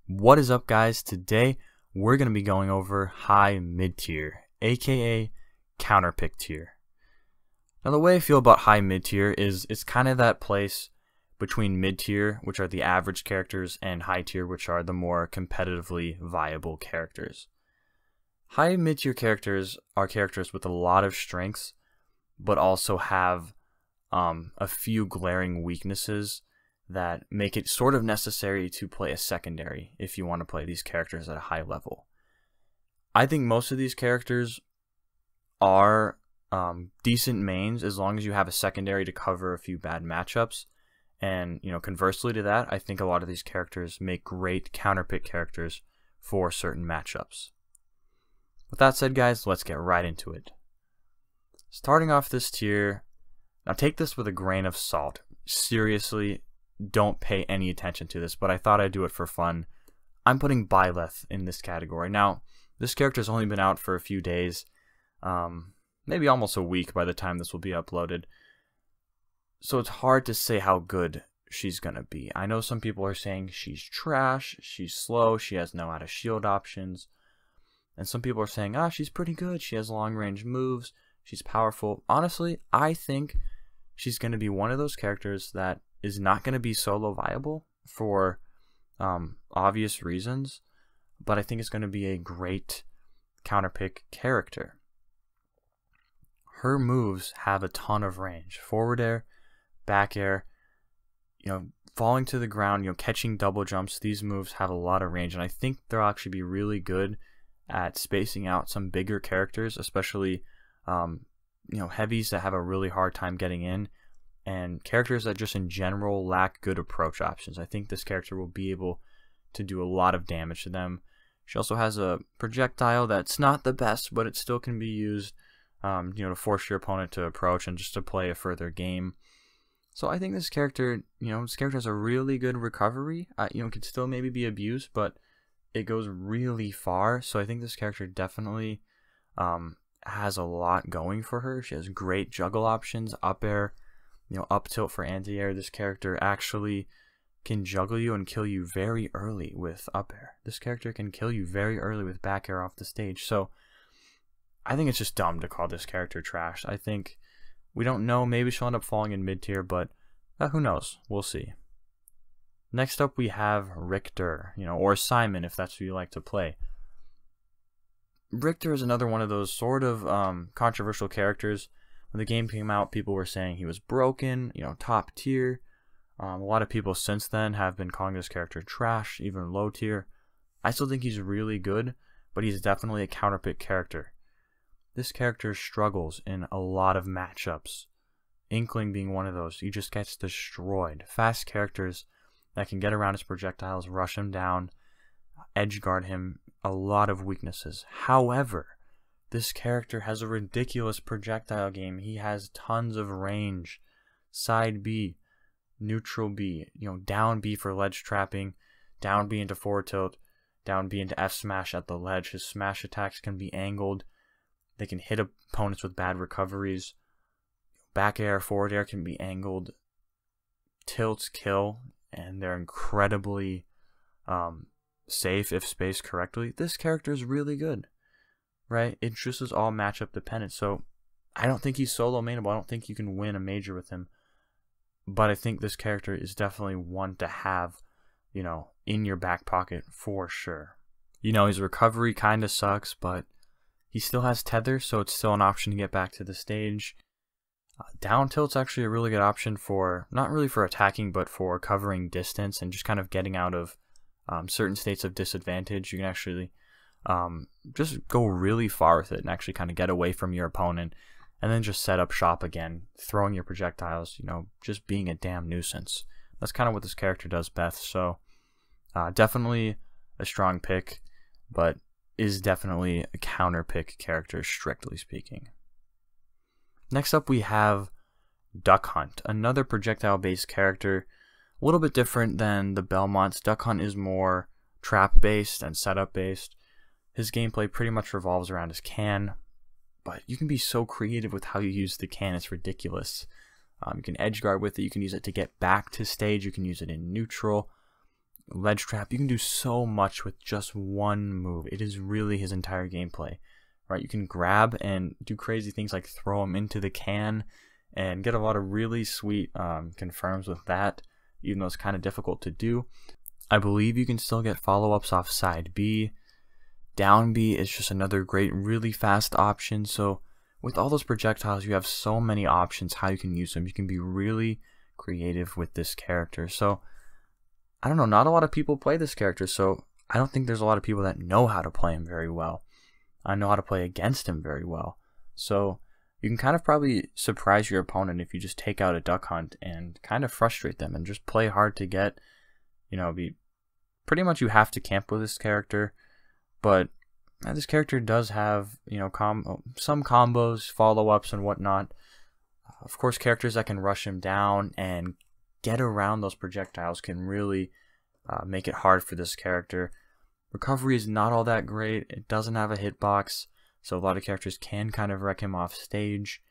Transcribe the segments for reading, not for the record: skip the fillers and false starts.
What is up, guys? Today we're going to be going over high mid tier, aka counter pick tier. Now, the way I feel about high mid tier is it's kind of that place between mid tier, which are the average characters, and high tier, which are the more competitively viable characters. High mid tier characters are characters with a lot of strengths, but also have a few glaring weaknesses that make it sort of necessary to play a secondary if you want to play these characters at a high level. I think most of these characters are decent mains as long as you have a secondary to cover a few bad matchups. And conversely to that, I think a lot of these characters make great counterpick characters for certain matchups. With that said, guys, let's get right into it. Starting off this tier, now take this with a grain of salt. Seriously, don't pay any attention to this, but I thought I'd do it for fun. I'm putting Byleth in this category. Now, this character's only been out for a few days, maybe almost a week by the time this will be uploaded. So it's hard to say how good she's gonna be. I know some people are saying she's trash, she's slow, she has no out of shield options. And some people are saying, she's pretty good, she has long range moves, she's powerful. Honestly, I think she's gonna be one of those characters that is not going to be solo viable for obvious reasons, but I think it's going to be a great counterpick character. Her moves have a ton of range. Forward air, back air, falling to the ground, catching double jumps. These moves have a lot of range, and I think they'll actually be really good at spacing out some bigger characters, especially heavies that have a really hard time getting in, and characters that just in general lack good approach options. I think this character will be able to do a lot of damage to them. She also has a projectile that's not the best, but it still can be used to force your opponent to approach and just to play a further game. So I think this character, has a really good recovery. Can still maybe be abused, but it goes really far. So I think this character definitely has a lot going for her. She has great juggle options, up air, up tilt for anti-air. This character actually can juggle you and kill you very early with up air. This character can kill you very early with back air off the stage. So I think it's just dumb to call this character trash. I think we don't know. Maybe she'll end up falling in mid tier, but who knows? We'll see. Next up, we have Richter, or Simon if that's who you like to play. Richter is another one of those sort of controversial characters. When the game came out, people were saying he was broken, top tier. A lot of people since then have been calling this character trash, even low tier. I still think he's really good, but he's definitely a counterpick character. This character struggles in a lot of matchups. Inkling being one of those. He just gets destroyed. Fast characters that can get around his projectiles, rush him down, edge guard him, a lot of weaknesses. However, this character has a ridiculous projectile game. He has tons of range. Side B, neutral B, down B for ledge trapping, down B into forward tilt, down B into F smash at the ledge. His smash attacks can be angled. They can hit opponents with bad recoveries. Back air, forward air can be angled. Tilts kill, and they're incredibly safe if spaced correctly. This character is really good. Right? It just is all matchup dependent. So I don't think he's solo mainable. I don't think you can win a major with him. But I think this character is definitely one to have, in your back pocket for sure. His recovery kind of sucks, but he still has tether, so it's still an option to get back to the stage. Down tilt's actually a really good option for, not really for attacking, but for covering distance and just kind of getting out of certain states of disadvantage. You can actually just go really far with it and actually kind of get away from your opponent and then just set up shop again, throwing your projectiles, just being a damn nuisance. That's kind of what this character does best. So definitely a strong pick, but is definitely a counter pick character, strictly speaking. Next up, we have Duck Hunt, another projectile based character, a little bit different than the Belmonts. Duck Hunt is more trap based and setup based. His gameplay pretty much revolves around his can, but you can be so creative with how you use the can, it's ridiculous. You can edge guard with it, you can use it to get back to stage, you can use it in neutral. ledge trap. You can do so much with just one move. It is really his entire gameplay, right? You can grab and do crazy things like throw him into the can and get a lot of really sweet confirms with that, even though it's kind of difficult to do. I believe you can still get follow-ups off side B. Down B is just another great, really fast option. So with all those projectiles, you have so many options how you can use them. You can be really creative with this character. So I don't know, not a lot of people play this character, so I don't think there's a lot of people that know how to play him very well. I know how to play against him very well. So you can kind of probably surprise your opponent if you just take out a duck hunt and kind of frustrate them and just play hard to get, pretty much you have to camp with this character. But this character does have, some combos, follow-ups, and whatnot. Of course, characters that can rush him down and get around those projectiles can really make it hard for this character. Recovery is not all that great. It doesn't have a hitbox, so a lot of characters can kind of wreck him off stage.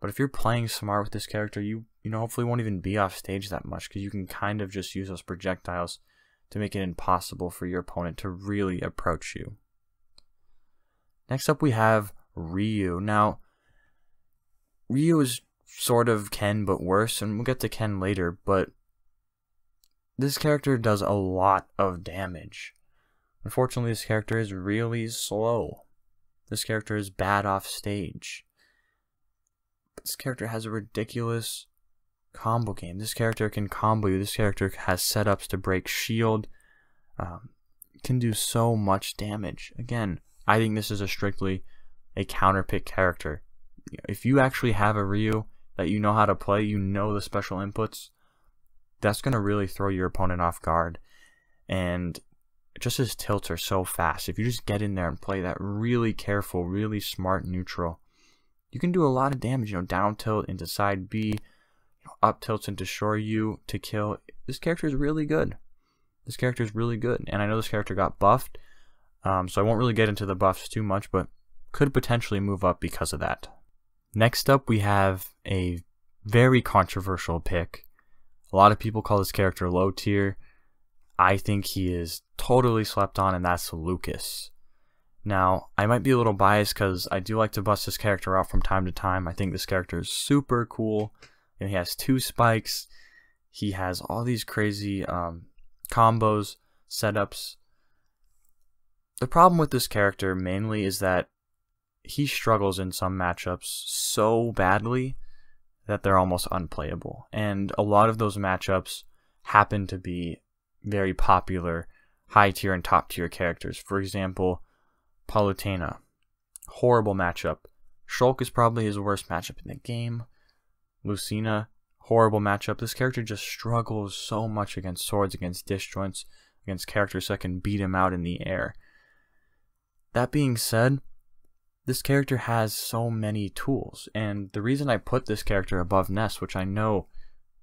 But if you're playing smart with this character, you hopefully won't even be off stage that much, because you can kind of just use those projectiles to make it impossible for your opponent to really approach you. Next up we have Ryu. Now, Ryu is sort of Ken but worse, and we'll get to Ken later, but this character does a lot of damage. Unfortunately, this character is really slow. This character is bad off stage. But this character has a ridiculous combo game. This character can combo you. This character has setups to break shield. Can do so much damage. Again, I think this is strictly a counter pick character. If you actually have a Ryu that you know how to play, you know the special inputs, that's going to really throw your opponent off guard. And just his tilts are so fast. If you just get in there and play that really careful, really smart neutral, you can do a lot of damage. Down tilt into side B, up tilts into Shoryu to kill. This character is really good. This character is really good. And I know this character got buffed, so I won't really get into the buffs too much, but could potentially move up because of that. Next up, we have a very controversial pick. A lot of people call this character low tier. I think he is totally slept on, and that's Lucas. Now, I might be a little biased because I do like to bust this character out from time to time. I think this character is super cool. He has 2 spikes. He has all these crazy combos, setups. The problem with this character mainly is that he struggles in some matchups so badly that they're almost unplayable. And a lot of those matchups happen to be very popular high tier and top tier characters. For example, Palutena. Horrible matchup. Shulk is probably his worst matchup in the game. Lucina. Horrible matchup. This character just struggles so much against swords, against disjoints, against characters that can beat him out in the air. That being said, this character has so many tools, and the reason I put this character above Ness, which I know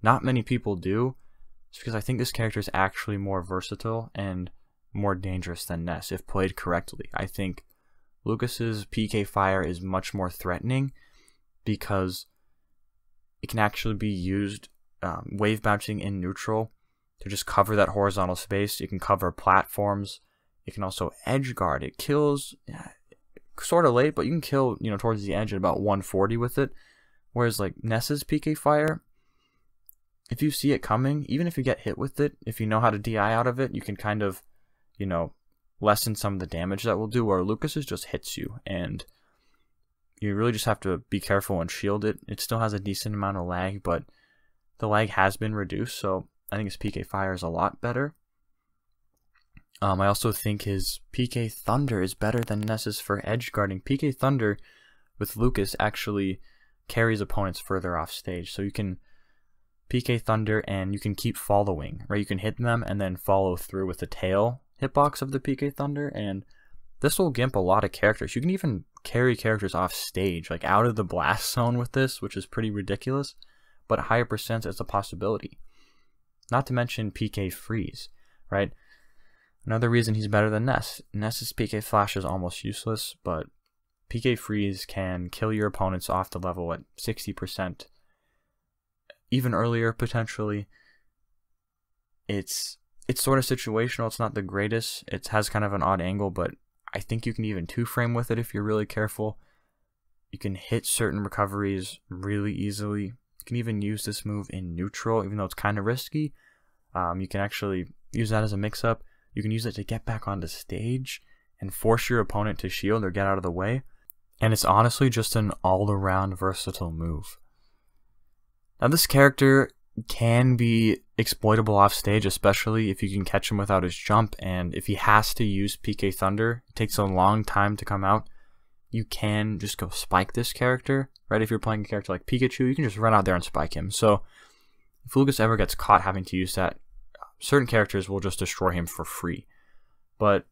not many people do, is because I think this character is actually more versatile and more dangerous than Ness if played correctly. I think Lucas's PK Fire is much more threatening because it can actually be used wave bouncing in neutral to just cover that horizontal space. It can cover platforms. It can also edge guard. It kills sort of late, but you can kill towards the edge at about 140 with it. Whereas like Ness's PK Fire, if you see it coming, even if you get hit with it, if you know how to DI out of it, you can kind of lessen some of the damage that will do. Where Lucas's just hits you, and you really just have to be careful and shield it. It still has a decent amount of lag, but the lag has been reduced, so I think his PK Fire is a lot better. I also think his PK Thunder is better than Ness's for edge guarding. PK Thunder with Lucas actually carries opponents further off stage, so you can PK Thunder and you can keep following, right? You can hit them and then follow through with the tail hitbox of the PK Thunder, and this will gimp a lot of characters. You can even carry characters off stage, like out of the blast zone with this, which is pretty ridiculous, but higher percents is a possibility. Not to mention PK Freeze, right? Another reason he's better than Ness. Ness's PK Flash is almost useless, but PK Freeze can kill your opponents off the level at 60%. Even earlier, potentially. It's It's sort of situational. It's not the greatest. It has kind of an odd angle, but I think you can even two-frame with it if you're really careful. You can hit certain recoveries really easily. You can even use this move in neutral, even though it's kind of risky. You can actually use that as a mix-up. You can use it to get back onto stage and force your opponent to shield or get out of the way. And it's honestly just an all-around versatile move. Now this character can be exploitable off stage, especially if you can catch him without his jump, and if he has to use PK Thunder, it takes a long time to come out. You can just go spike this character, right? If you're playing a character like Pikachu, you can just run out there and spike him. So if Lucas ever gets caught having to use that, certain characters will just destroy him for free. But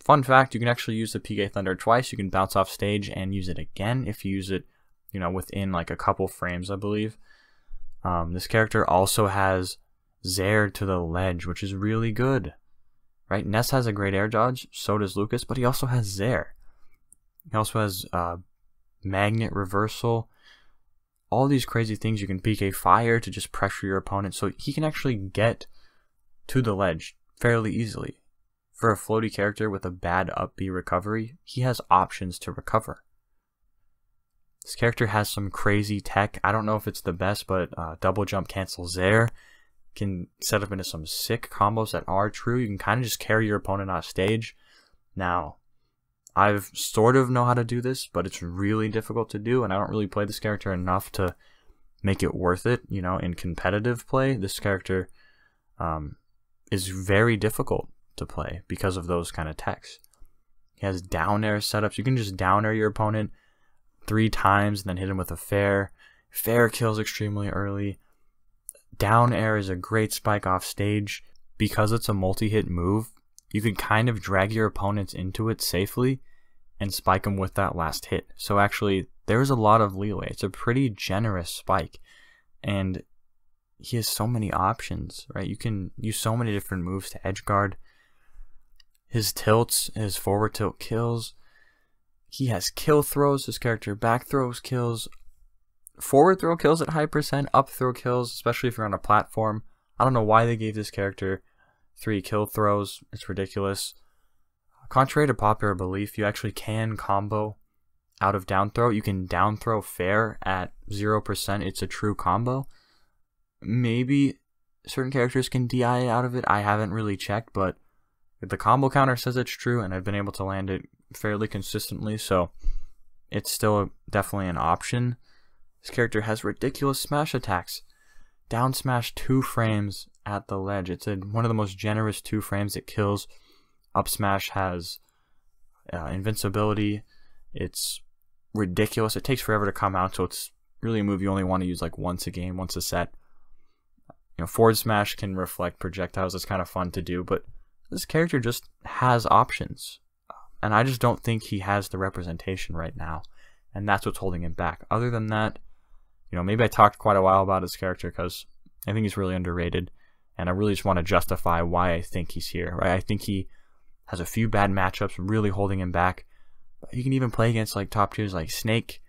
fun fact, you can actually use the PK Thunder twice. You can bounce off stage and use it again if you use it, within like a couple frames, I believe. This character also has Zair to the ledge, which is really good, right? Ness has a great air dodge, so does Lucas, but he also has Zair. He also has magnet reversal, all these crazy things. You can PK fire to just pressure your opponent, so he can actually get to the ledge fairly easily. For a floaty character with a bad up B recovery, he has options to recover. This character has some crazy tech. I don't know if it's the best, but double jump cancel Zair can set up into some sick combos that are true. You can kind of just carry your opponent off stage. Now, I've sort of know how to do this, but it's really difficult to do, and I don't really play this character enough to make it worth it. In competitive play, this character is very difficult to play because of those kind of techs. He has down air setups. You can just down air your opponent 3 times and then hit him with a fair. Fair kills extremely early. Down air is a great spike off stage. Because it's a multi-hit move, you can kind of drag your opponents into it safely and spike them with that last hit. So actually, there's a lot of leeway. It's a pretty generous spike. And he has so many options, right? You can use so many different moves to edge guard. His tilts, his forward tilt kills. He has kill throws. This character back throws kills. Forward throw kills at high percent. Up throw kills, especially if you're on a platform. I don't know why they gave this character 3 kill throws. It's ridiculous. Contrary to popular belief, you actually can combo out of down throw. You can down throw fair at 0%. It's a true combo. Maybe certain characters can DI out of it. I haven't really checked, but the combo counter says it's true, and I've been able to land it fairly consistently, so it's still definitely an option. This character has ridiculous smash attacks. Down smash 2 frames at the ledge. It's one of the most generous 2 frames it kills. Up smash has invincibility. It's ridiculous. It takes forever to come out, so it's really a move you only want to use like once a game, once a set. Forward smash can reflect projectiles. It's kind of fun to do, but this character just has options. And I just don't think he has the representation right now. And that's what's holding him back. Other than that, maybe I talked quite a while about his character because I think he's really underrated. And I really just want to justify why I think he's here. Right? I think he has a few bad matchups really holding him back. You can even play against like top tiers like Snake.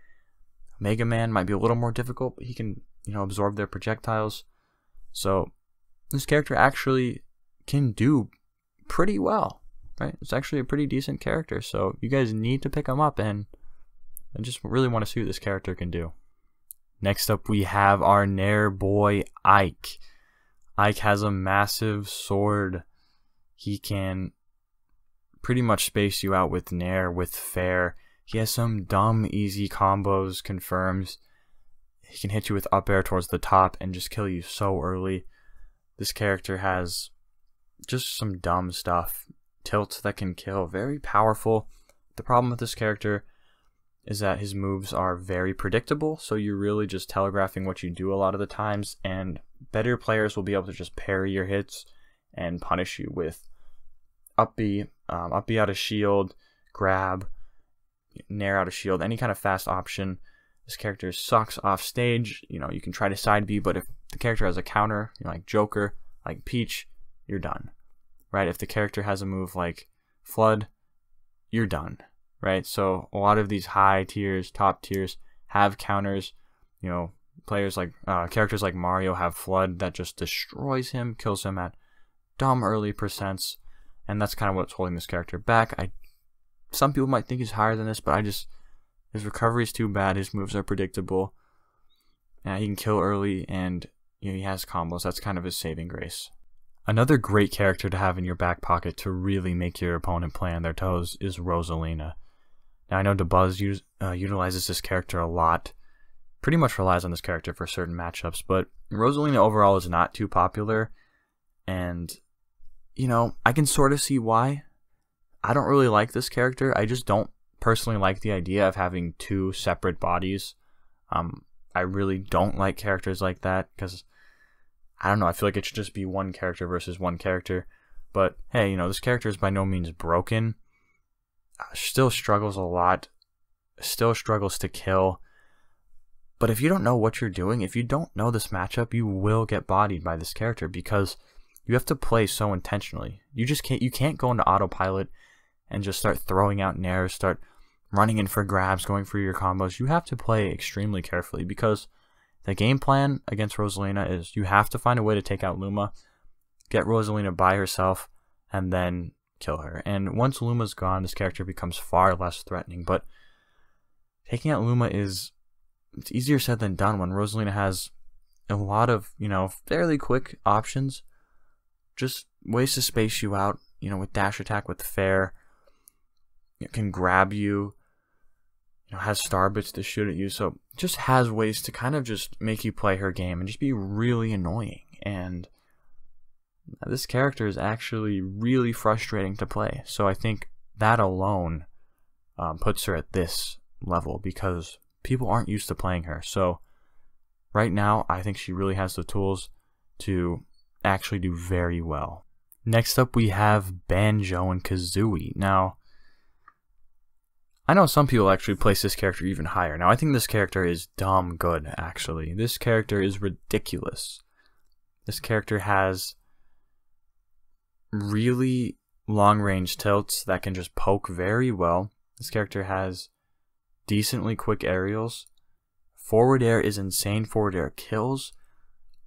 Mega Man might be a little more difficult, but he can absorb their projectiles. So this character actually can do pretty well, right? It's actually a pretty decent character, so you guys need to pick him up, and I just really want to see what this character can do. Next up, we have our Nair boy, Ike. Ike has a massive sword. He can pretty much space you out with Nair, with fair. He has some dumb, easy combos, confirms. He can hit you with up air towards the top and just kill you so early. This character has just some dumb stuff. Tilts that can kill. Very powerful. The problem with this character is that his moves are very predictable, so you're really just telegraphing what you do a lot of the times, and better players will be able to just parry your hits and punish you with up B out of shield, grab, Nair out of shield, any kind of fast option. This character sucks off stage. You can try to side B, but if the character has a counter, like Joker, like Peach, you're done. Right? If the character has a move like Flood, you're done. Right? So a lot of these high tiers, top tiers have counters. Players like characters like Mario have Flood that just destroys him, kills him at dumb early percents, and that's kind of what's holding this character back. Some people might think he's higher than this, but his recovery is too bad. His moves are predictable. He can kill early, and he has combos. That's kind of his saving grace. Another great character to have in your back pocket to really make your opponent play on their toes is Rosalina. Now, I know Dabuz utilizes this character a lot, pretty much relies on this character for certain matchups, but Rosalina overall is not too popular, and, I can sort of see why. I don't really like this character. I just don't personally like the idea of having two separate bodies. I really don't like characters like that, because I don't know, I feel like it should just be one character versus one character. But hey, this character is by no means broken. Still struggles a lot. Still struggles to kill. But if you don't know what you're doing, if you don't know this matchup, you will get bodied by this character, because you have to play so intentionally. You can't go into autopilot and just start throwing out nairs, start running in for grabs, going for your combos. You have to play extremely carefully, because the game plan against Rosalina is you have to find a way to take out Luma, get Rosalina by herself, and then kill her. And once Luma's gone, this character becomes far less threatening. But taking out Luma it's easier said than done when Rosalina has a lot of, fairly quick options. Just ways to space you out, with dash attack, with fair. It can grab you, has star bits to shoot at you, so just has ways to kind of just make you play her game and just be really annoying. And this character is actually really frustrating to play, so I think that alone puts her at this level, because people aren't used to playing her. So right now, I think she really has the tools to actually do very well. Next up, we have Banjo and Kazooie. Now, I know some people actually place this character even higher. Now, I think this character is dumb good, actually. This character is ridiculous. This character has really long-range tilts that can just poke very well. This character has decently quick aerials. Forward air is insane. Forward air kills.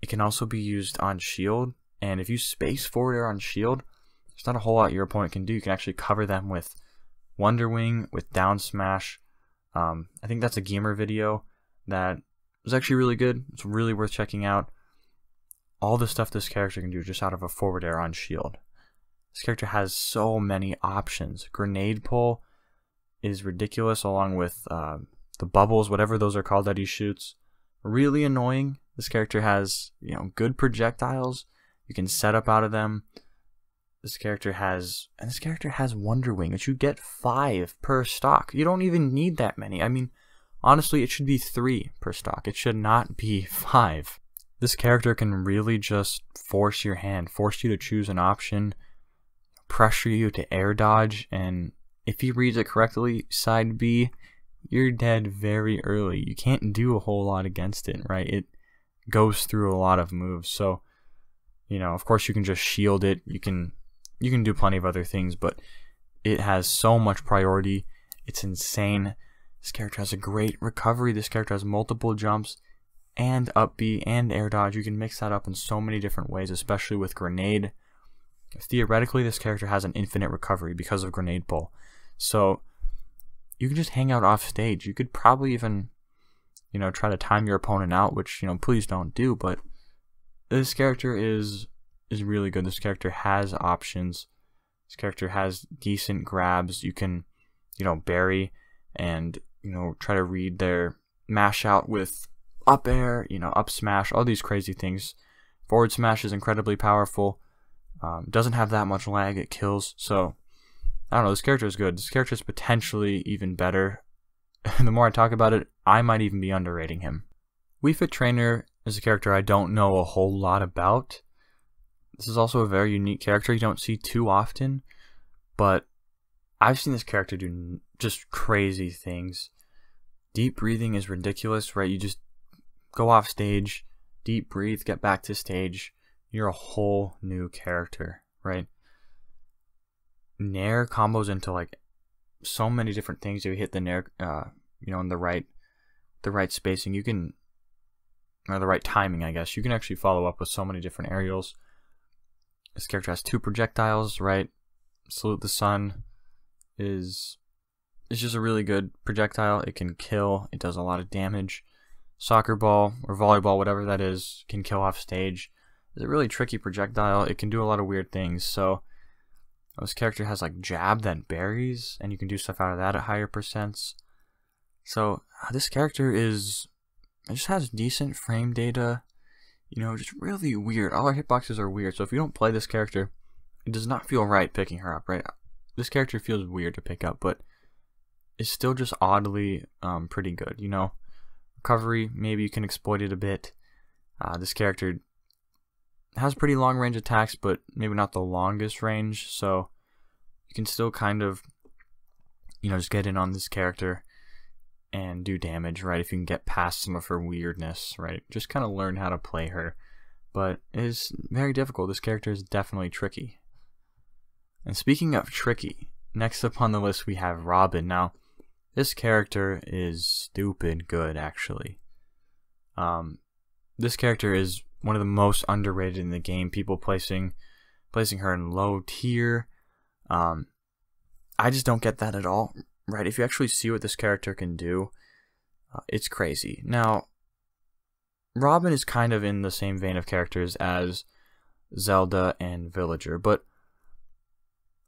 It can also be used on shield. And if you space forward air on shield, there's not a whole lot your opponent can do. You can actually cover them with Wonder Wing, with down smash. I think that's a gamer video that was actually really good. It's really worth checking out. All the stuff this character can do just out of a forward air on shield. This character has so many options. Grenade pull is ridiculous, along with the bubbles, whatever those are called that he shoots. Really annoying. This character has good projectiles. You can set up out of them. This character has Wonder Wing, which you get 5 per stock. You don't even need that many. I mean, honestly, it should be 3 per stock. It should not be 5. This character can really just force your hand, force you to choose an option, pressure you to air dodge, and if he reads it correctly, side B, you're dead very early. You can't do a whole lot against it, right? It goes through a lot of moves. So, of course you can just shield it. You can do plenty of other things, but it has so much priority. It's insane. This character has a great recovery. This character has multiple jumps and up B and air dodge. You can mix that up in so many different ways, especially with grenade. Theoretically, this character has an infinite recovery because of grenade pull. So you can just hang out off stage. You could probably even, try to time your opponent out, which, please don't do, but this character is really good. This character has options. This character has decent grabs. You can, bury and, try to read their mash out with up air, up smash, all these crazy things. Forward smash is incredibly powerful. Doesn't have that much lag. It kills. So, I don't know. This character is good. This character is potentially even better. The more I talk about it, I might even be underrating him. Wii Fit Trainer is a character I don't know a whole lot about. This is also a very unique character you don't see too often, but I've seen this character do just crazy things. Deep breathing is ridiculous, right? You just go off stage, deep breathe, get back to stage. You're a whole new character, right? Nair combos into like so many different things. You hit the Nair, in the right spacing. You can, or the right timing, I guess. You can actually follow up with so many different aerials. This character has 2 projectiles, right? Salute the Sun is just a really good projectile. It can kill, it does a lot of damage. Soccer ball or volleyball, whatever that is, can kill off stage. It's a really tricky projectile. It can do a lot of weird things. So this character has like jab that buries, and you can do stuff out of that at higher percents. So this character it just has decent frame data, you know, just really weird. All our hitboxes are weird. So if you don't play this character, it does not feel right picking her up, right? This character feels weird to pick up, but it's still just oddly pretty good, you know. Recovery, maybe you can exploit it a bit. This character has pretty long range attacks, but maybe not the longest range, so you can still kind of, you know, just get in on this character and do damage, right? If you can get past some of her weirdness, right? Just kind of learn how to play her. But it is very difficult. This character is definitely tricky. And speaking of tricky, next up on the list we have Robin. Now, this character is stupid good, actually. This character is one of the most underrated in the game. People placing her in low tier. I just don't get that at all, right? If you actually see what this character can do, it's crazy. Now, Robin is kind of in the same vein of characters as Zelda and Villager, but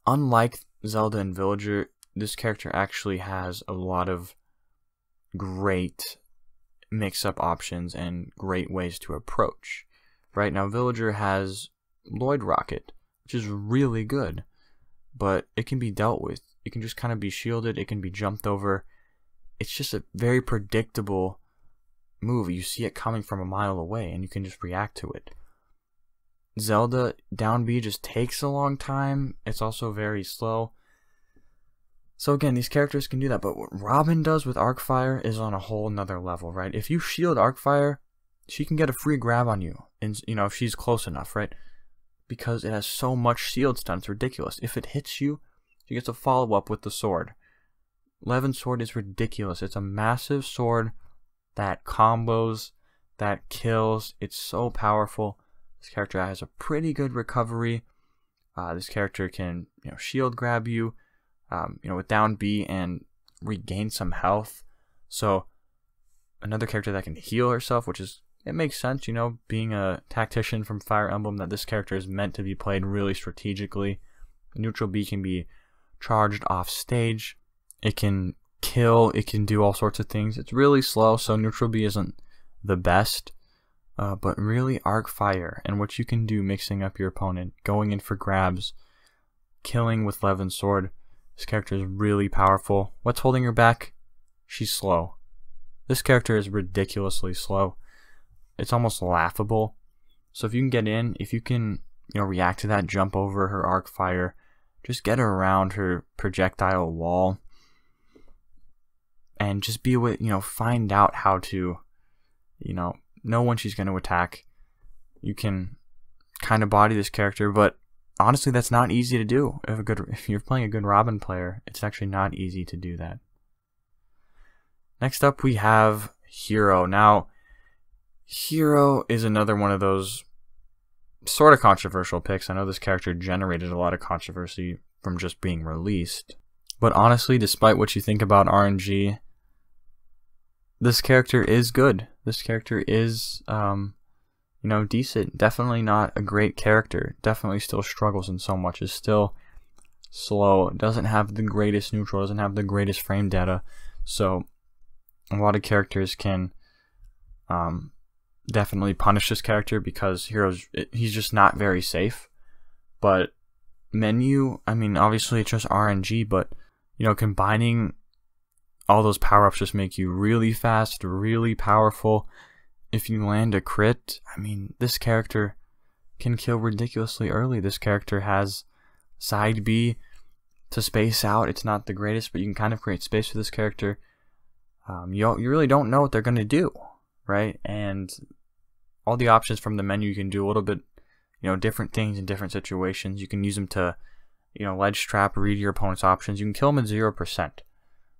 unlike Zelda and Villager, this character actually has a lot of great mix-up options and great ways to approach. Right now, Villager has Lloyd Rocket, which is really good, but it can be dealt with. It can just kind of be shielded. It can be jumped over. It's just a very predictable move. You see it coming from a mile away, and you can just react to it. Zelda, down B just takes a long time. It's also very slow. So again, these characters can do that, but what Robin does with Arcfire is on a whole nother level, right? If you shield Arcfire, she can get a free grab on you, and you know, if she's close enough, right? Because it has so much shield stun, it's ridiculous. If it hits you, she gets a follow-up with the sword. Levin's sword is ridiculous. It's a massive sword that combos, that kills. It's so powerful. This character has a pretty good recovery. This character can, you know, shield grab you, you know, with down B and regain some health. So another character that can heal herself, which is, it makes sense, you know, being a tactician from Fire Emblem, that this character is meant to be played really strategically. Neutral B can be charged off stage. It can kill. It can do all sorts of things. It's really slow, so Neutral B isn't the best. But really, Arcfire and what you can do mixing up your opponent, going in for grabs, killing with Levin's sword. This character is really powerful. What's holding her back? She's slow. This character is ridiculously slow. It's almost laughable. So if you can get in, if you can, you know, react to that, jump over her Arcfire, just get her around her projectile wall, and just be with, you know, find out how to, you know when she's going to attack. You can kind of body this character, but honestly, that's not easy to do. If you're playing a good Robin player, it's actually not easy to do that. Next up, we have Hero. Now, Hero is another one of those sort of controversial picks. I know this character generated a lot of controversy from just being released, but honestly, despite what you think about RNG, this character is good. This character is, you know, decent. Definitely not a great character. Definitely still struggles in so much. Is still slow. Doesn't have the greatest neutral. Doesn't have the greatest frame data. So a lot of characters can definitely punish this character because he's just not very safe. But menu, I mean, obviously it's just RNG, but you know, combining all those power-ups just make you really fast, really powerful. If you land a crit, I mean, this character can kill ridiculously early. This character has side B to space out. It's not the greatest, but you can kind of create space for this character. You really don't know what they're going to do, right? And all the options from the menu, you can do a little bit, you know, different things in different situations. You can use them to, you know, ledge trap, read your opponent's options. You can kill them at 0%.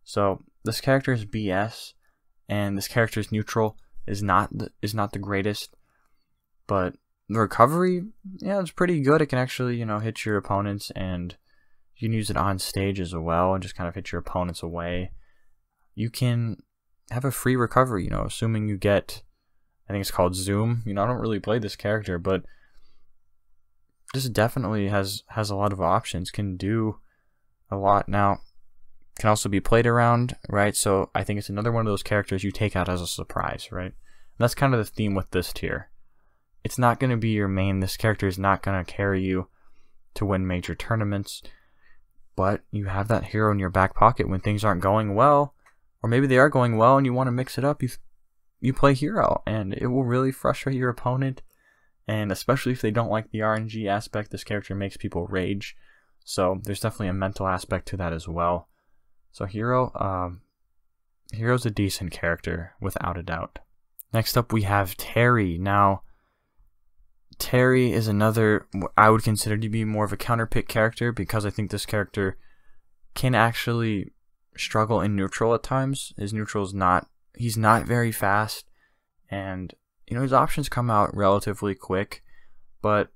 So this character is BS, and this character's neutral is not the greatest, but The recovery, yeah, it's pretty good. It can actually, hit your opponents, and you can use it on stage as well and just kind of hit your opponents away. You can have a free recovery, assuming you get, I think it's called Zoom. I don't really play this character, but this definitely has a lot of options, can do a lot. Now, can also be played around, right? So I think it's another one of those characters you take out as a surprise, right? And that's kind of the theme with this tier. It's not going to be your main. This character is not going to carry you to win major tournaments, but you have that hero in your back pocket when things aren't going well, or maybe they are going well and you want to mix it up. You play hero, and it will really frustrate your opponent, and especially if they don't like the RNG aspect, this character makes people rage. So there's definitely a mental aspect to that as well. So Hero's a decent character, without a doubt. Next up, we have Terry. Now, Terry is another, I would consider to be more of a counter pick character, because I think this character can actually struggle in neutral at times. His neutral is he's not very fast, and his options come out relatively quick, but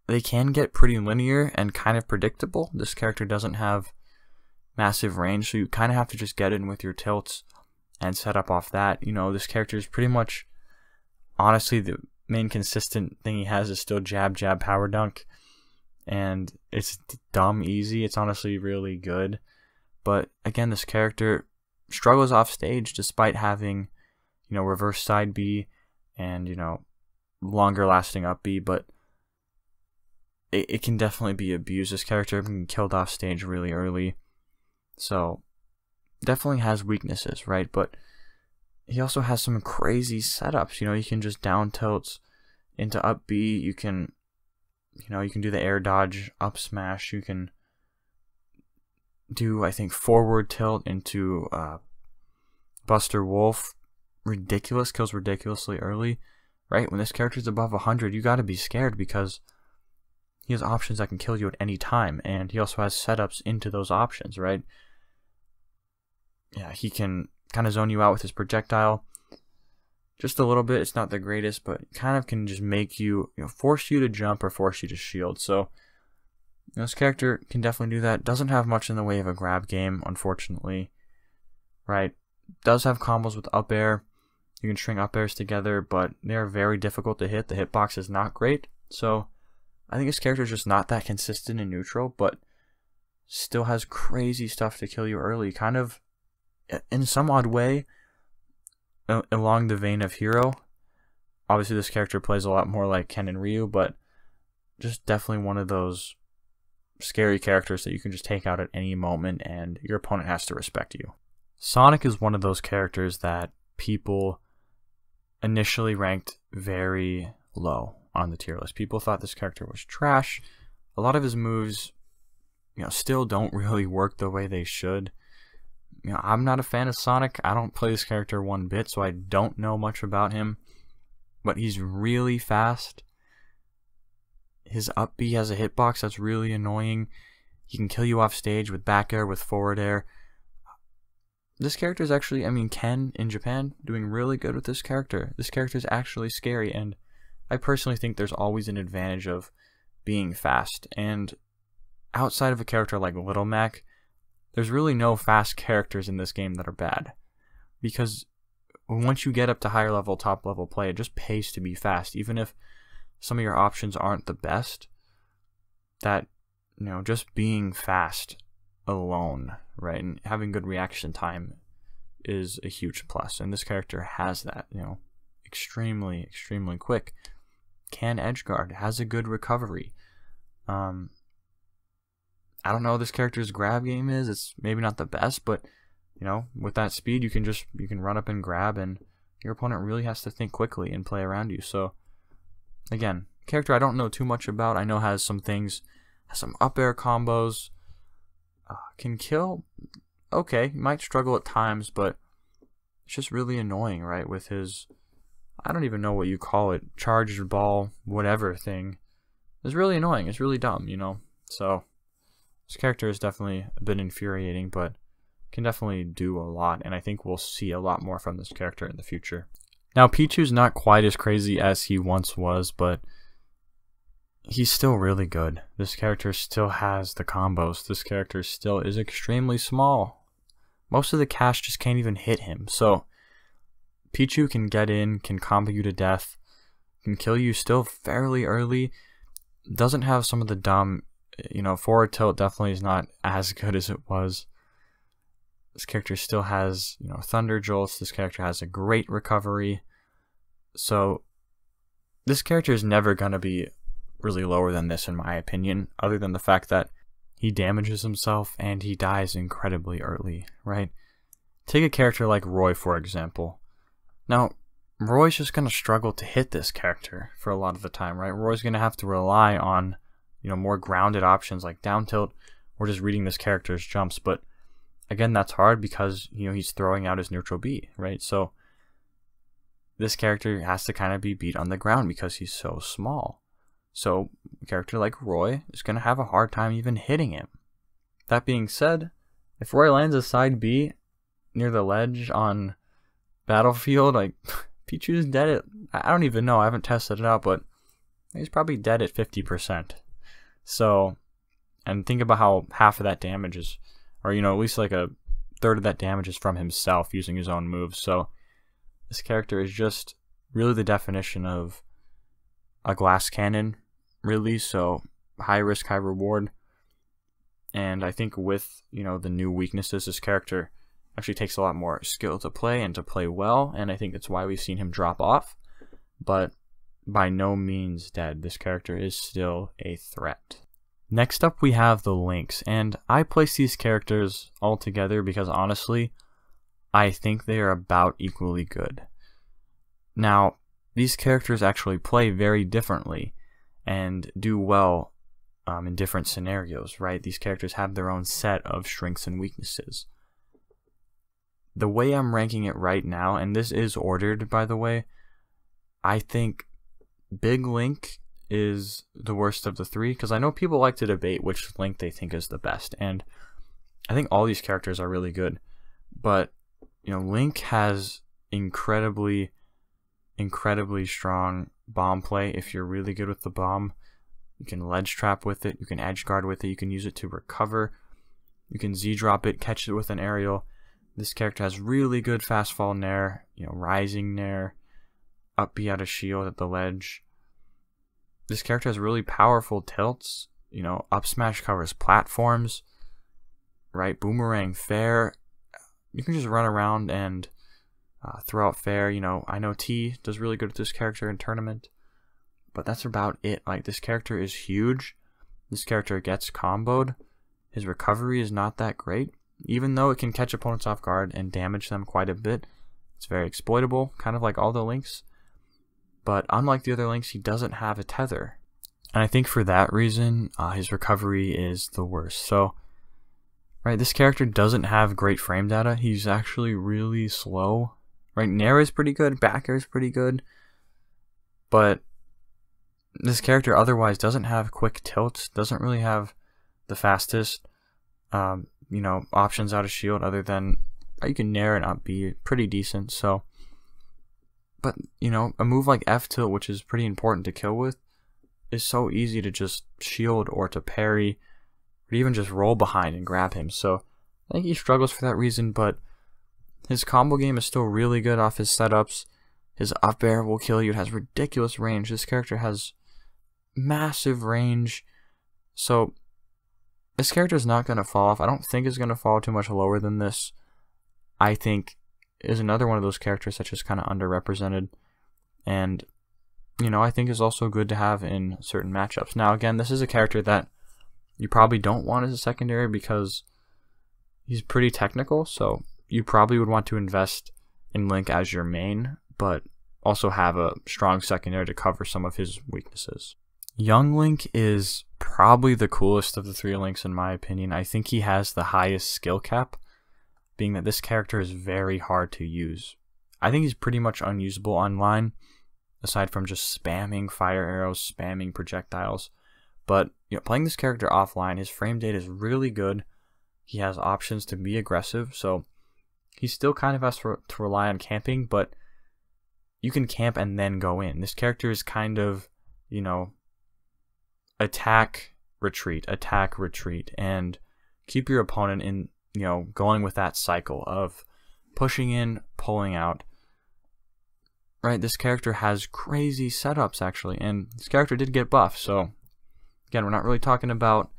they can get pretty linear and kind of predictable. This character doesn't have massive range, so you kind of have to just get in with your tilts and set up off that. This character is pretty much, honestly, the main consistent thing he has is still jab, jab, power dunk, and it's dumb easy. It's honestly really good, but again, this character struggles off stage despite having, reverse side B and, longer lasting up B, but it can definitely be abused. This character can be killed off stage really early. So, definitely has weaknesses, right? But he also has some crazy setups. You can just down tilts into up B. You can do the air dodge, up smash. You can do, I think, forward tilt into Buster Wolf. Ridiculous, kills ridiculously early, right? When this character's above 100, you gotta be scared, because he has options that can kill you at any time, and he also has setups into those options, right? Yeah, he can kind of zone you out with his projectile just a little bit. It's not the greatest, but kind of can just make you, force you to jump or force you to shield. So this character can definitely do that. Doesn't have much in the way of a grab game, unfortunately, right? Does have combos with up air. You can string up airs together, but they're very difficult to hit. The hitbox is not great. So I think his character is just not that consistent in neutral, but still has crazy stuff to kill you early. Kind of, in some odd way, along the vein of Hero. Obviously, this character plays a lot more like Ken and Ryu, but just definitely one of those scary characters that you can just take out at any moment, and your opponent has to respect you. Sonic is one of those characters that people initially ranked very low on the tier list. People thought this character was trash. A lot of his moves, still don't really work the way they should. I'm not a fan of Sonic. I don't play this character one bit, so I don't know much about him. But he's really fast. His up B has a hitbox that's really annoying. He can kill you off stage with back air, with forward air. This character is actually, Ken in Japan doing really good with this character. This character is actually scary, and I personally think there's always an advantage of being fast. And outside of a character like Little Mac, there's really no fast characters in this game that are bad. Because once you get up to higher level, top level play, it just pays to be fast. Even if some of your options aren't the best, that, just being fast alone, right, and having good reaction time is a huge plus. And this character has that, extremely, extremely quick. Can edge guard, has a good recovery. I don't know what this character's grab game is. It's maybe not the best, but with that speed, you can run up and grab, and your opponent really has to think quickly and play around you. So again, character I don't know too much about. I know has some things, has some up air combos, can kill. Okay, might struggle at times, but it's just really annoying, right? With his, I don't even know what you call it, charged ball, whatever thing. It's really annoying. It's really dumb, So this character is definitely a bit infuriating, but can definitely do a lot, and I think we'll see a lot more from this character in the future. Now, Pichu's not quite as crazy as he once was, but he's still really good. This character still has the combos. This character still is extremely small. Most of the cash just can't even hit him. So Pichu can get in, can combo you to death, can kill you still fairly early. Doesn't have some of the dumb, forward tilt definitely is not as good as it was. This character still has, Thunder Jolts. This character has a great recovery. So this character is never going to be really lower than this in my opinion, other than the fact that he damages himself and he dies incredibly early, right? Take a character like Roy, for example. Now, Roy's just going to struggle to hit this character for a lot of the time, right? Roy's going to have to rely on, more grounded options like down tilt or just reading this character's jumps. But again, that's hard because, he's throwing out his neutral B, right? So this character has to kind of be beat on the ground because he's so small. So a character like Roy is going to have a hard time even hitting him. That being said, if Roy lands a side B near the ledge on Battlefield, like Pichu's dead at, I don't even know, I haven't tested it out, but he's probably dead at 50%. So, and think about how half of that damage is, or at least like a third of that damage is from himself using his own moves. So this character is just really the definition of a glass cannon, really. So high risk, high reward. And I think with, the new weaknesses, this character actually takes a lot more skill to play and to play well, and I think that's why we've seen him drop off, but by no means dead. This character is still a threat. Next up we have the Lynx, and I place these characters all together because honestly, I think they are about equally good. Now, these characters actually play very differently and do well in different scenarios, right? These characters have their own set of strengths and weaknesses. The way I'm ranking it right now, and this is ordered by the way, I think Big Link is the worst of the three, because I know people like to debate which Link they think is the best, and I think all these characters are really good, but Link has incredibly strong bomb play. If you're really good with the bomb, you can ledge trap with it, you can edge guard with it, you can use it to recover, you can Z drop it, catch it with an aerial. This character has really good fast fall nair, rising nair, up B out of shield at the ledge. This character has really powerful tilts, up smash covers platforms, right? Boomerang fair. You can just run around and throw out fair. I know T does really good with this character in tournament, but that's about it. Like, this character is huge. This character gets comboed. His recovery is not that great. Even though it can catch opponents off guard and damage them quite a bit, it's very exploitable, kind of like all the Links. But unlike the other Links, he doesn't have a tether. And I think for that reason, his recovery is the worst. So, right, this character doesn't have great frame data. He's actually really slow. Right, Nair is pretty good, back air is pretty good. But this character otherwise doesn't have quick tilts, doesn't really have the fastest options out of shield, other than you can Nair and up B pretty decent. So, but a move like F tilt, which is pretty important to kill with, is so easy to just shield or to parry, or even just roll behind and grab him. So I think he struggles for that reason, but his combo game is still really good off his setups. His up air will kill you. It has ridiculous range. This character has massive range. So this character is not going to fall off. I don't think it's going to fall too much lower than this. I think is another one of those characters that's just kind of underrepresented. And, I think is also good to have in certain matchups. Now, again, this is a character that you probably don't want as a secondary because he's pretty technical. So you probably would want to invest in Link as your main, but also have a strong secondary to cover some of his weaknesses. Young Link is probably the coolest of the three Links in my opinion. I think he has the highest skill cap, being that this character is very hard to use. I think he's pretty much unusable online, aside from just spamming fire arrows, spamming projectiles. But playing this character offline, his frame data is really good. He has options to be aggressive, so he still kind of has to rely on camping, but you can camp and then go in. This character is kind of, attack, retreat, and keep your opponent in, going with that cycle of pushing in, pulling out. Right, this character has crazy setups actually, and this character did get buffed, so again, we're not really talking about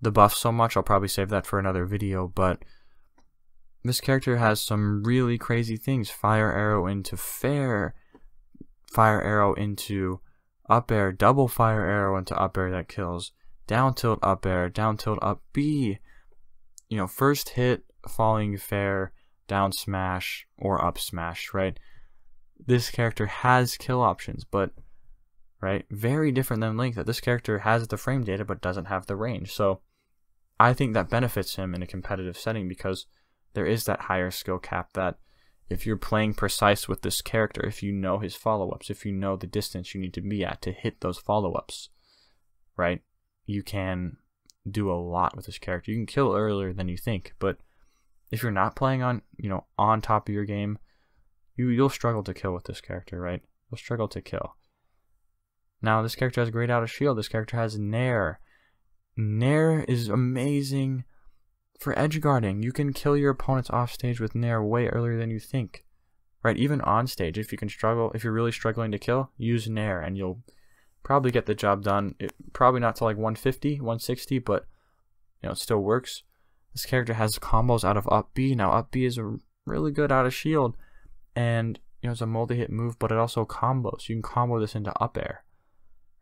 the buff so much. I'll probably save that for another video, but this character has some really crazy things. Fire arrow into fair, fire arrow into up air, double fire arrow into up air that kills, down tilt up air, down tilt up B, first hit, falling fair, down smash, or up smash, right? This character has kill options, but right, very different than Link, that this character has the frame data but doesn't have the range. So I think that benefits him in a competitive setting because there is that higher skill cap that if you're playing precise with this character, if you know his follow-ups, if you know the distance you need to be at to hit those follow-ups, right, you can do a lot with this character. You can kill earlier than you think, but if you're not playing on, on top of your game, you'll struggle to kill with this character, right? You'll struggle to kill. Now, this character has great out of shield. This character has Nair. Nair is amazing for edge guarding. You can kill your opponents off stage with Nair way earlier than you think, right? Even on stage, if you're really struggling to kill, use Nair and you'll probably get the job done. Probably not to like 150, 160, but it still works. This character has combos out of up B. Now, up B is a really good out of shield. And it's a multi-hit move, but it also combos. You can combo this into up air,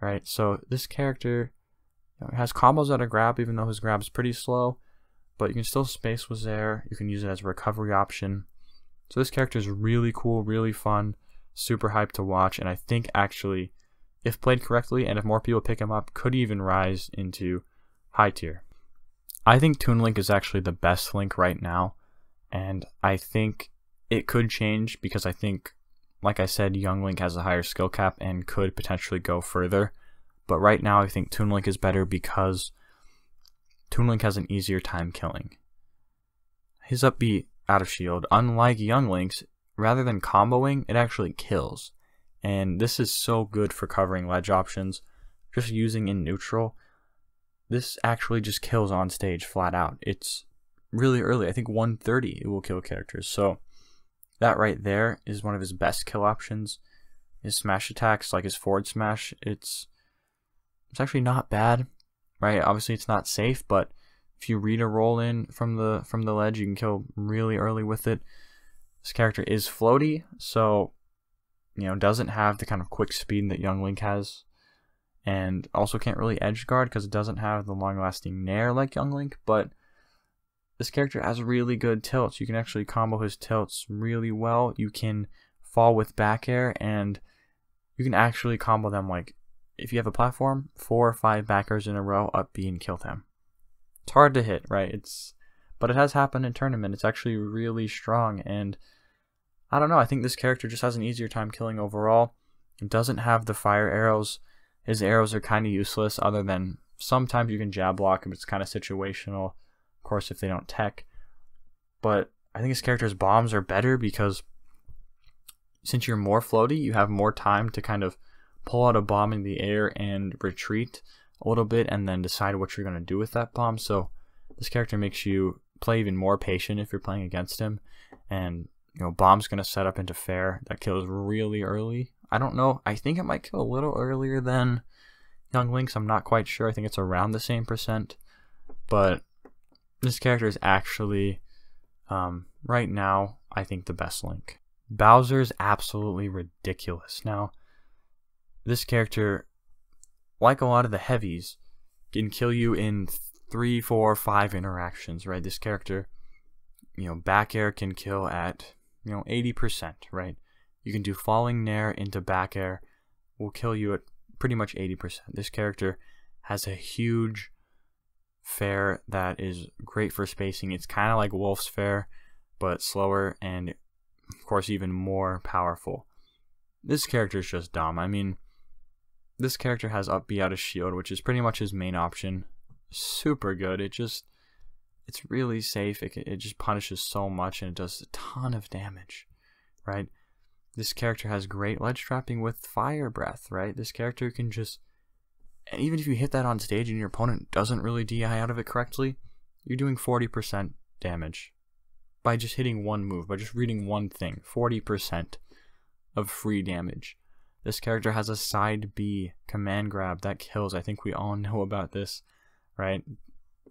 right? So this character has combos out of grab, even though his grab is pretty slow, but you can still space with Zair. You can use it as a recovery option. So this character is really cool, really fun, super hyped to watch, and I think actually, if played correctly and if more people pick him up, could even rise into high tier. I think Toon Link is actually the best Link right now, and I think it could change because I think, like I said, Young Link has a higher skill cap and could potentially go further. But right now I think Toon Link is better because Toon Link has an easier time killing. His up B out of shield, unlike Young Link's, rather than comboing, it actually kills. And this is so good for covering ledge options. Just using in neutral, this actually just kills on stage flat out. It's really early. I think 130 it will kill characters. So that right there is one of his best kill options. His smash attacks, like his forward smash, it's actually not bad, right? Obviously it's not safe, but if you read a roll in from the ledge, you can kill really early with it. This character is floaty, so doesn't have the kind of quick speed that Young Link has, and also can't really edge guard because it doesn't have the long-lasting Nair like Young Link, but this character has really good tilts. You can actually combo his tilts really well. You can fall with back air, and you can actually combo them, like if you have a platform, 4 or 5 back airs in a row, up B and kill them. It's hard to hit, right? But it has happened in tournament. It's actually really strong, and I don't know, I think this character just has an easier time killing overall. It doesn't have the fire arrows. His arrows are kind of useless, other than sometimes you can jab block him. It's kind of situational, of course, if they don't tech. But I think his character's bombs are better because since you're more floaty, you have more time to kind of pull out a bomb in the air and retreat a little bit and then decide what you're going to do with that bomb. So this character makes you play even more patient if you're playing against him. And bomb's going to set up into fair that kills really early. I don't know. I think it might kill a little earlier than Young Link's. I'm not quite sure. I think it's around the same percent. But this character is actually, right now, I think the best Link. Bowser's absolutely ridiculous. Now, this character, like a lot of the heavies, can kill you in 3, 4, 5 interactions, right? This character, back air can kill at, 80%, right? You can do falling Nair into back air, will kill you at pretty much 80%. This character has a huge fair that is great for spacing. It's kind of like Wolf's fair, but slower and, of course, even more powerful. This character is just dumb. I mean, this character has up B out of shield, which is pretty much his main option. Super good. It's really safe. It just punishes so much and it does a ton of damage, right? This character has great ledge trapping with fire breath, right? This character can just And even if you hit that on stage and your opponent doesn't really DI out of it correctly, you're doing 40% damage by just hitting one move, by just reading one thing. 40% of free damage. This character has a side B command grab that kills. I think we all know about this, right?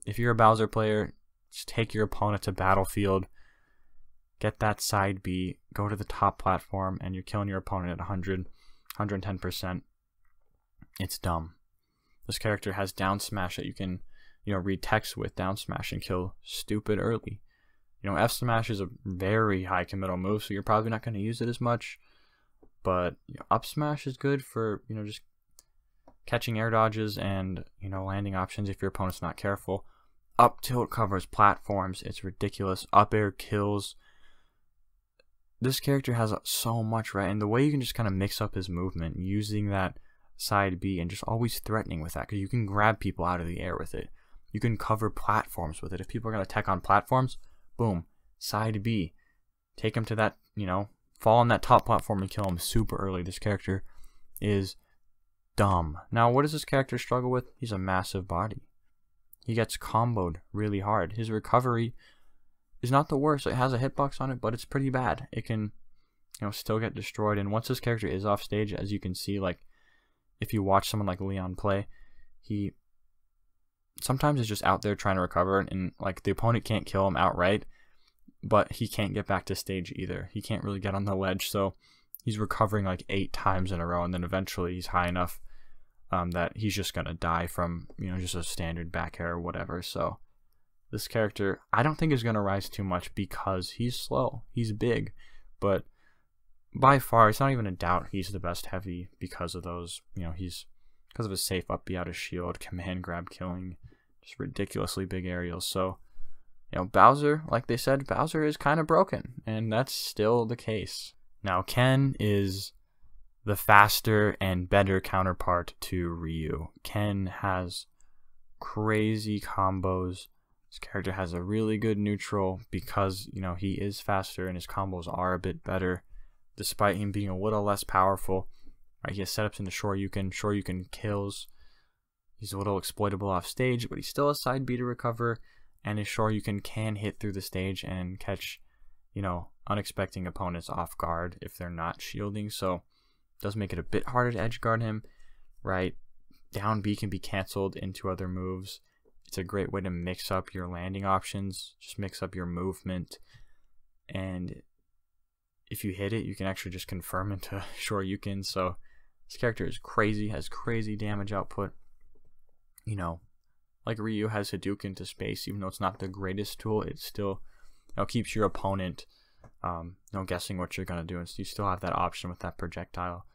If you're a Bowser player, just take your opponent to battlefield, get that side B, go to the top platform, and you're killing your opponent at 100, 110%. It's dumb. This character has down smash that you can, read text with, down smash, and kill stupid early. F smash is a very high committal move, so you're probably not going to use it as much. But up smash is good for, just catching air dodges and, landing options if your opponent's not careful. Up tilt covers platforms. It's ridiculous. Up air kills. This character has so much, right? And the way you can just kind of mix up his movement using that side B and just always threatening with that, because you can grab people out of the air with it. You can cover platforms with it. If people are going to tech on platforms, boom, side B. Take them to that, fall on that top platform and kill him super early. This character is dumb. Now, what does this character struggle with? He's a massive body. He gets comboed really hard. His recovery is not the worst. It has a hitbox on it, but it's pretty bad. It can, still get destroyed. And once this character is off stage, as you can see, like, if you watch someone like Leon play, he sometimes is just out there trying to recover, and like the opponent can't kill him outright, but he can't get back to stage either. He can't really get on the ledge, so he's recovering like 8 times in a row, and then eventually he's high enough that he's just gonna die from just a standard back air or whatever. So this character, I don't think is gonna rise too much because he's slow. He's big, but by far, it's not even a doubt he's the best heavy because of those, because of his safe up B out of shield, command grab killing, just ridiculously big aerials. So, Bowser, like they said, Bowser is kind of broken, and that's still the case. Now, Ken is the faster and better counterpart to Ryu. Ken has crazy combos. This character has a really good neutral because, he is faster and his combos are a bit better. Despite him being a little less powerful, right? He has setups in the Shoryuken kills. He's a little exploitable off stage, but he's still a side B to recover, and his Shoryuken can hit through the stage and catch, unexpected opponents off guard if they're not shielding. So it does make it a bit harder to edge guard him, right? Down B can be canceled into other moves. It's a great way to mix up your landing options, just mix up your movement, and if you hit it, you can actually just confirm into Shoryuken. So this character is crazy, has crazy damage output. Like Ryu has Hadouken to space, even though it's not the greatest tool, it still keeps your opponent guessing what you're gonna do, and so you still have that option with that projectile.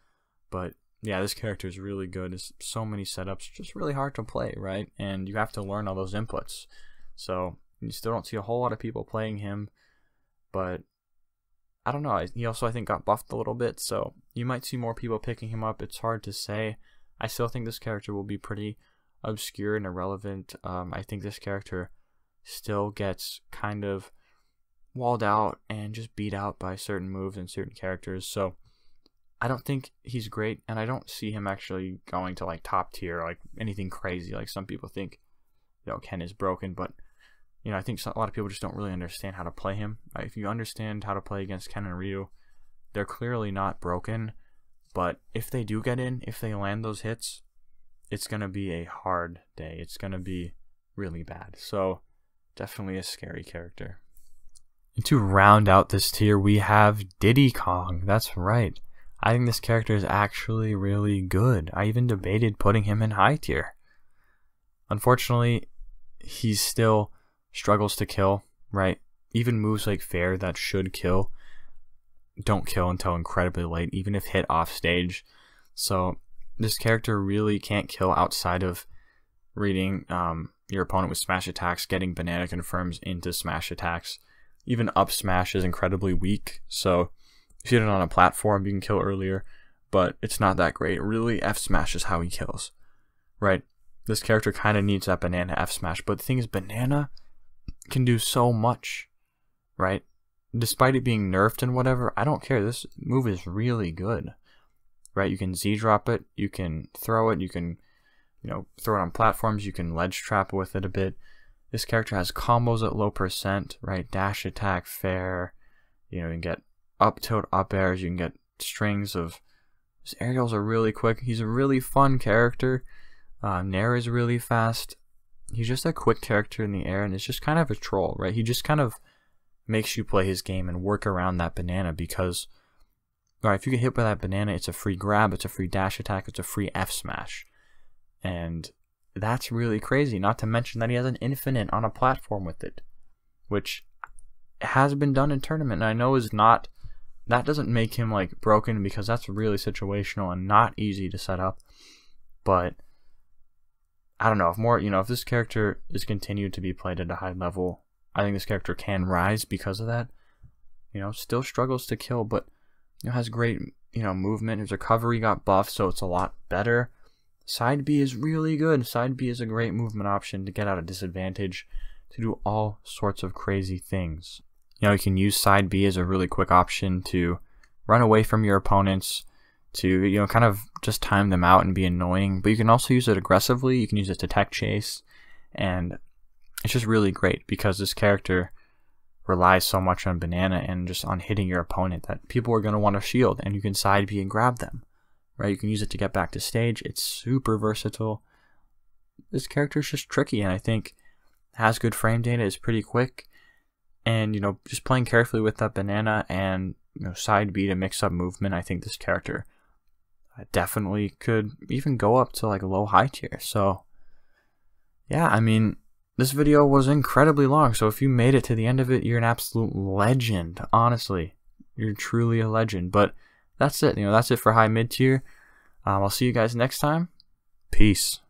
But yeah, this character is really good. There's so many setups, just really hard to play, right? And you have to learn all those inputs. So you still don't see a whole lot of people playing him, but I don't know. He also, I think, got buffed a little bit, so you might see more people picking him up. It's hard to say. I still think this character will be pretty obscure and irrelevant. I think this character still gets kind of walled out and just beat out by certain moves and certain characters. So I don't think he's great, and I don't see him actually going to like top tier, like anything crazy. Like some people think, Ken is broken, but I think a lot of people just don't really understand how to play him. If you understand how to play against Ken and Ryu, they're clearly not broken. But if they do get in, if they land those hits, it's going to be a hard day. It's going to be really bad. So definitely a scary character. And to round out this tier, we have Diddy Kong. That's right. I think this character is actually really good. I even debated putting him in high tier. Unfortunately, he's still struggles to kill, right? Even moves like Fair that should kill don't kill until incredibly late, even if hit off stage. So this character really can't kill outside of reading your opponent with smash attacks, getting banana confirms into smash attacks. Even up smash is incredibly weak, so if you hit it on a platform, you can kill earlier, but it's not that great. Really, F smash is how he kills, right? This character kind of needs that banana F smash, but the thing is, banana can do so much, right? Despite it being nerfed and whatever, I don't care. This move is really good, right? You can Z drop it, you can throw it, you can throw it on platforms. You can ledge trap with it a bit. This character has combos at low percent, right? Dash attack, fair. You can get up tilt, up airs. You can get strings of. His aerials are really quick. He's a really fun character. Nair is really fast. He's just a quick character in the air, and it's just kind of a troll, right? He just kind of makes you play his game and work around that banana because, all right, if you get hit by that banana, it's a free grab, it's a free dash attack, it's a free F smash. And that's really crazy, not to mention that he has an infinite on a platform with it, which has been done in tournament, and I know is not, that doesn't make him like broken because that's really situational and not easy to set up. But I don't know, if this character is continued to be played at a high level, I think this character can rise because of that. Still struggles to kill, but has great movement. His recovery got buffed, so it's a lot better. Side B is really good. Side B is a great movement option to get out of disadvantage, to do all sorts of crazy things. You can use side B as a really quick option to run away from your opponents, to kind of just time them out and be annoying. But you can also use it aggressively. You can use it to tech chase, and it's just really great because this character relies so much on banana and just on hitting your opponent that people are going to want to shield, and you can side B and grab them, right? You can use it to get back to stage. It's super versatile. This character is just tricky, and I think has good frame data, is pretty quick, and just playing carefully with that banana and side B to mix up movement, I think this character definitely could even go up to like a low high tier. So yeah, I mean, this video was incredibly long, so if you made it to the end of it, you're an absolute legend. Honestly, you're truly a legend. But that's it. That's it for high mid tier. I'll see you guys next time. Peace.